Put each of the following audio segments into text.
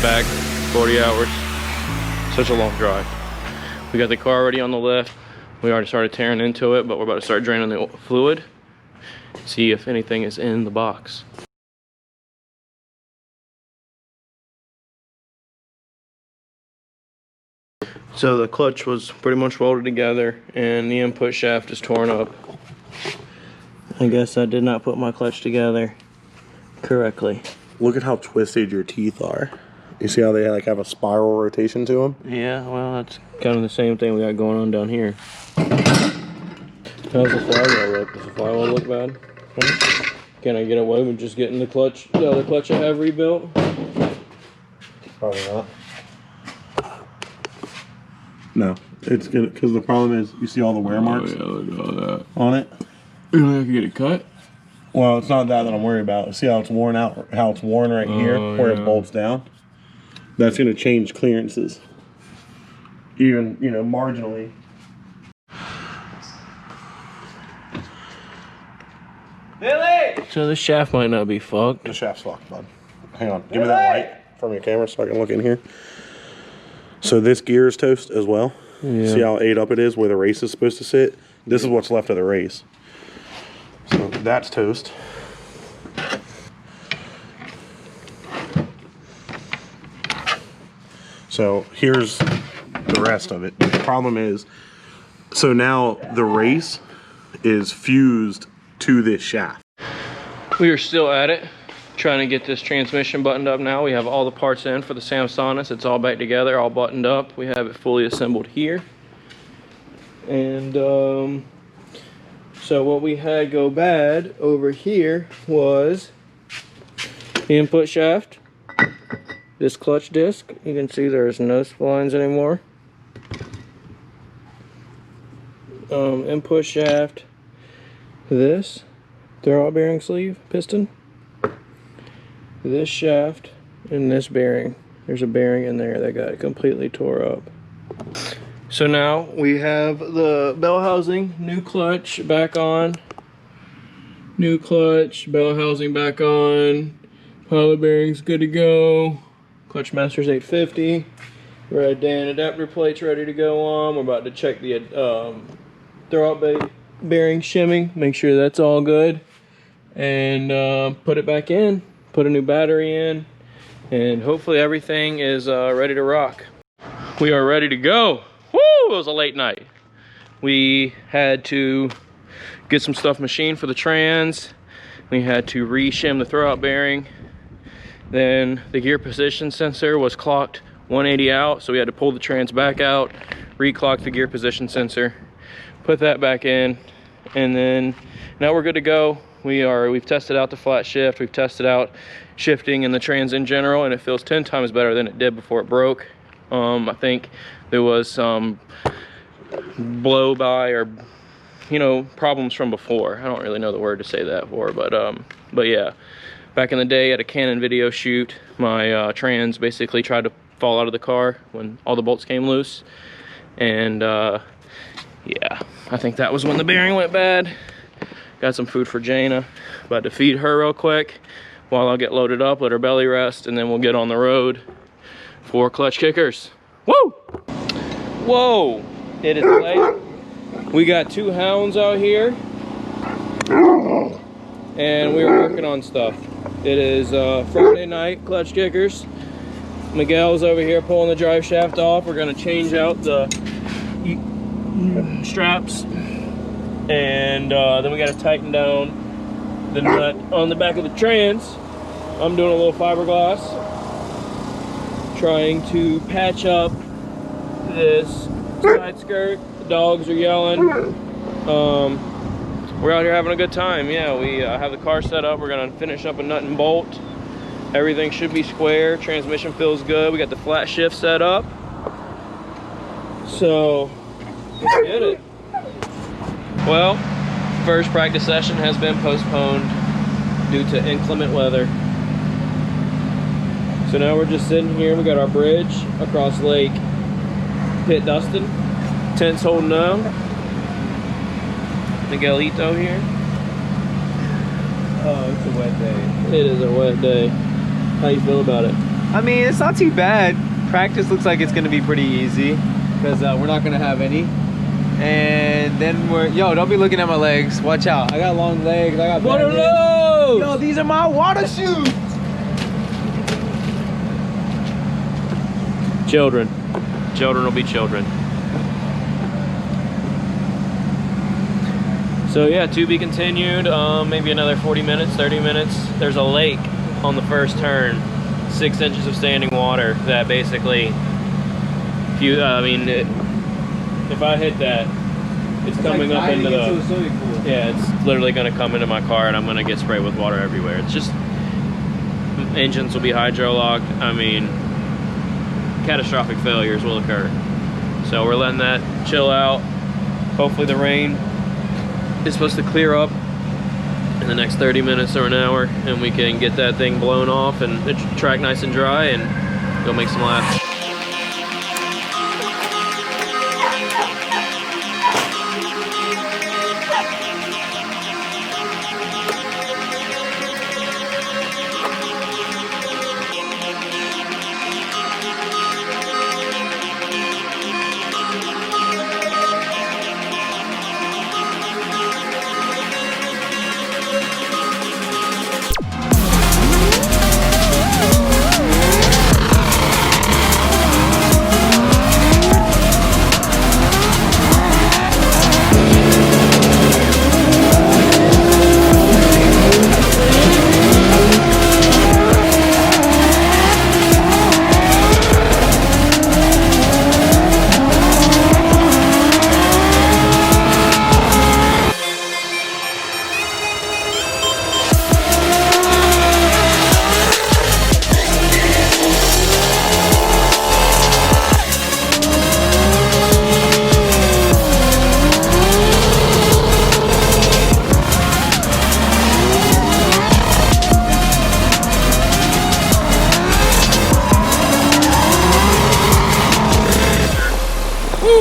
back 40 hours. Such a long drive. We got the car already on the lift. We already started tearing into it, but we're about to start draining the fluid. See if anything is in the box. So the clutch was pretty much welded together and the input shaft is torn up. I guess I did not put my clutch together correctly. Look at how twisted your teeth are. You see how they like have a spiral rotation to them? Yeah, well, that's kind of the same thing we got going on down here. How's the flywheel look? Does the flywheel look bad? Can I get away with just getting the clutch, the other clutch I have rebuilt? Probably not. No, it's good because the problem is you see all the wear marks. Oh, yeah, look at all that on it. You don't have to get it cut? Well, it's not that I'm worried about. See how it's worn out, how it's worn right here, where it bolts down? That's going to change clearances. Even, you know, marginally. Billy! So the shaft might not be fucked. The shaft's fucked, bud. Hang on, give me that light from your camera so I can look in here. So this gear is toast as well. Yeah. See how 8 up it is where the race is supposed to sit? This is what's left of the race. So that's toast. So here's the rest of it. The problem is, so now the race is fused to this shaft. We are still at it, trying to get this transmission buttoned up now. We have all the parts in for the Samsonus. It's all back together, all buttoned up. We have it fully assembled here. And so what we had go bad over here was the input shaft, this clutch disc. You can see there's no splines anymore. Input shaft, this throwout bearing sleeve piston, this shaft, and this bearing. There's a bearing in there that got completely tore up. So now we have the bell housing, new clutch back on, new clutch, bell housing back on, pilot bearings good to go, clutch masters 850, red Dan adapter plates ready to go on. We're about to check the throwout bearing shimming, make sure that's all good, and put it back in, put a new battery in, and hopefully everything is ready to rock. We are ready to go. Woo! It was a late night. We had to get some stuff machined for the trans. We had to re-shim the throwout bearing. Then the gear position sensor was clocked 180 out, so we had to pull the trans back out, re-clock the gear position sensor, put that back in, and then now we're good to go. We've tested out the flat shift, we've tested out shifting in the trans in general, and it feels 10 times better than it did before it broke. I think there was some blow by or, you know, problems from before. I don't really know the word to say that for, but yeah. Back in the day at a Canon video shoot, my trans basically tried to fall out of the car when all the bolts came loose. And yeah, I think that was when the bearing went bad. Got some food for Jaina. About to feed her real quick while I'll get loaded up, let her belly rest, and then we'll get on the road for Klutch Kickers. Woo! Whoa! It is late. We got 2 hounds out here. And we were working on stuff. It is Friday night, Klutch Kickers. Miguel's over here pulling the drive shaft off. We're gonna change out the straps. And then we gotta tighten down the nut on the back of the trans. I'm doing a little fiberglass, trying to patch up this side skirt. The dogs are yelling. We're out here having a good time. Yeah, we have the car set up. We're gonna finish up a nut and bolt. Everything should be square. Transmission feels good. We got the flat shift set up. So let's get it. Well, first practice session has been postponed due to inclement weather. So now we're just sitting here. We got our bridge across Lake Pit Dustin. Tent's holding up. Miguelito here. Oh, it's a wet day. It is a wet day. How you feel about it? I mean, it's not too bad. Practice looks like it's gonna be pretty easy because we're not gonna have any. And then yo, don't be looking at my legs. Watch out. I got long legs. I got What are legs. those? Yo, these are my water shoes. Children. Children will be children. So yeah, to be continued. Maybe another 40 minutes, 30 minutes. There's a lake on the first turn. 6 inches of standing water that basically, if you, if I hit that, it's coming up into the swimming pool. Yeah, it's literally going to come into my car and I'm going to get sprayed with water everywhere. It's just, engines will be hydro-locked. I mean, catastrophic failures will occur. So we're letting that chill out. Hopefully the rain is supposed to clear up in the next 30 minutes or an hour and we can get that thing blown off and the track nice and dry and go make some laps.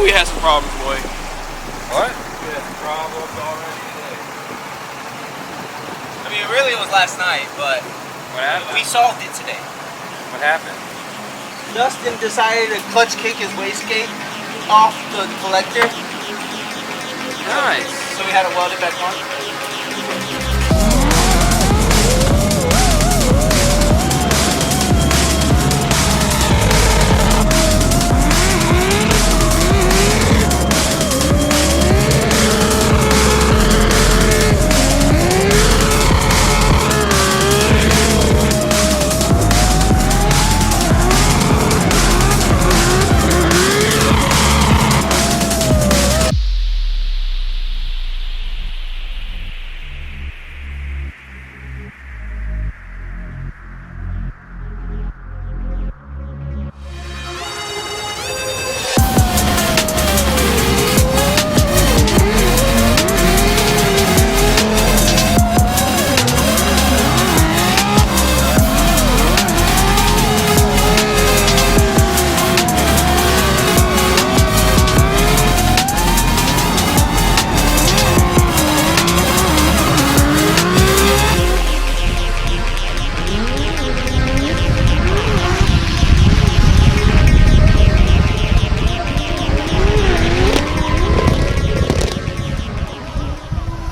We had some problems, boy. What? We had some problems already today. I mean, really it was last night, but What happened? we solved it today. What happened? Dustin decided to clutch kick his wastegate off the collector. Nice. So we had to weld it back on.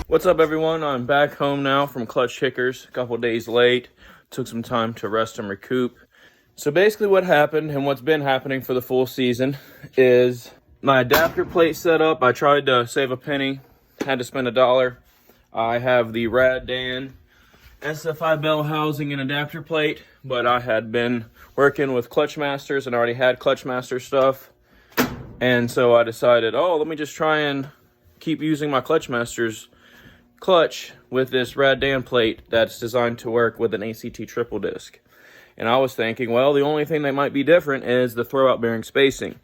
What's up, everyone? I'm back home now from Klutch Kickers, a couple days late. Took some time to rest and recoup. So basically what happened and what's been happening for the full season is my adapter plate set up. I tried to save a penny, had to spend $1. I have the Rad Dan SFI bell housing and adapter plate, but I had been working with Clutch Masters and already had Clutch Master stuff. And so I decided, oh, let me just try and keep using my Clutch Masters clutch with this Rad Dan plate that's designed to work with an ACT triple disc. And I was thinking, well, the only thing that might be different is the throwout bearing spacing.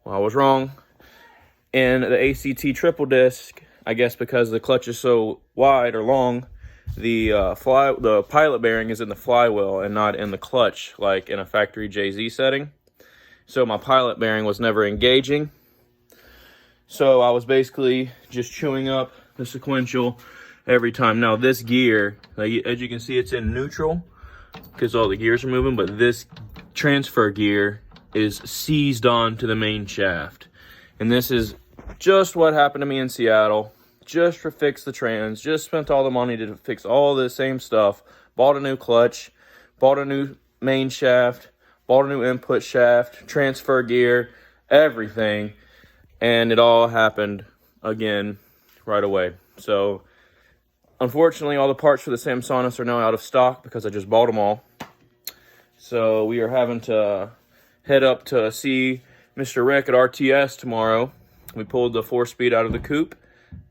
Well, I was wrong. In the ACT triple disc, I guess because the clutch is so wide or long, the pilot bearing is in the flywheel and not in the clutch like in a factory JZ setting. So my pilot bearing was never engaging. So I was basically just chewing up the sequential every time. Now this gear, like, as you can see, it's in neutral because all the gears are moving, but this transfer gear is seized on to the main shaft. And this is just what happened to me in Seattle. Just to fix the trans, just spent all the money to fix all the same stuff. Bought a new clutch, bought a new main shaft, bought a new input shaft, transfer gear, everything. And it all happened again right away. So unfortunately, all the parts for the Samsonus are now out of stock because I just bought them all. So we are having to head up to see Mr. Rick at RTS tomorrow. We pulled the 4-speed out of the coupe,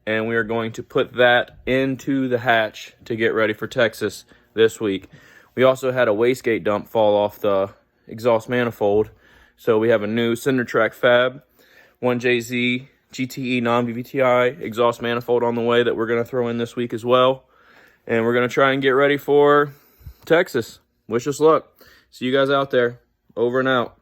and we are going to put that into the hatch to get ready for Texas this week. We also had a wastegate dump fall off the exhaust manifold, so we have a new cinder track fab, 1JZ GTE non-VVTi exhaust manifold on the way that we're going to throw in this week as well. And we're going to try and get ready for Texas. Wish us luck. See you guys out there. Over and out.